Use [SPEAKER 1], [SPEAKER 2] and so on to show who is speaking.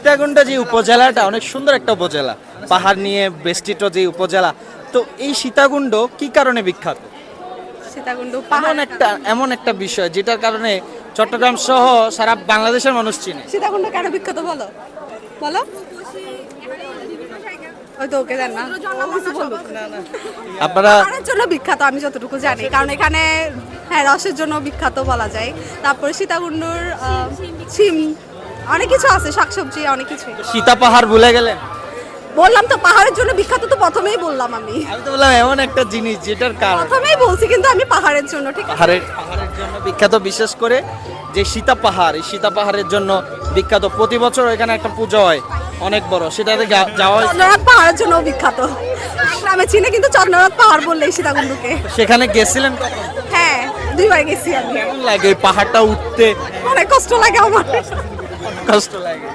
[SPEAKER 1] সীতাকুণ্ড যে উপজেলাটা অনেক সুন্দর একটা উপজেলা, পাহাড় নিয়ে বেষ্টিত যে উপজেলা। তো এই সীতাকুণ্ড কি কারণে বিখ্যাত?
[SPEAKER 2] সীতাকুণ্ড
[SPEAKER 1] এমন একটা বিষয় যেটার কারণে চট্টগ্রাম সহ সারা বাংলাদেশের মানুষ চিনে।
[SPEAKER 2] সীতাকুণ্ড কেন বিখ্যাত বলো বলো। ওই তো ওকে জান না ও কিছু বলুক।
[SPEAKER 1] আপনারা
[SPEAKER 2] পাহাড়ের জন্য বিখ্যাত আমি যতটুকু জানি, কারণ এখানে হ্যাঁ রসের জন্য বিখ্যাত বলা যায়। তারপরে সীতাকুণ্ডুর সিম অনেক কিছু আছে, শাকসবজি অনেক কিছু।
[SPEAKER 1] সীতা পাহাড় ভুলে গেলেন?
[SPEAKER 2] বললাম তো পাহাড়ের জন্য বিখ্যাত, তো প্রথমেই বললাম আমি
[SPEAKER 1] তো বললাম এমন একটা জিনিস যেটার কারণ
[SPEAKER 2] প্রথমেই বলছি, কিন্তু আমি পাহাড়ের জন্য ঠিক আছে।
[SPEAKER 1] পাহাড়ের জন্য বিখ্যাত, বিশেষ করে যে সীতা পাহাড়, এই সীতা পাহাড়ের জন্য বিখ্যাত। প্রতি বছর এখানে একটা পূজা হয় অনেক বড়, সেটাতে যাওয়া হয়।
[SPEAKER 2] চন্দ্রনাথ পাহাড়ের জন্য বিখ্যাত গ্রামে চিনে, কিন্তু চন্দ্রনাথ পাহাড় বললেই সীতাকুণ্ডকে।
[SPEAKER 1] সেখানে গেছিলেন কখন?
[SPEAKER 2] হ্যাঁ 2বার গেছি আমি।
[SPEAKER 1] কেমন লাগে এই পাহাড়টা উঠতে?
[SPEAKER 2] অনেক কষ্ট লাগে আমার।
[SPEAKER 1] কষ্ট লাগে।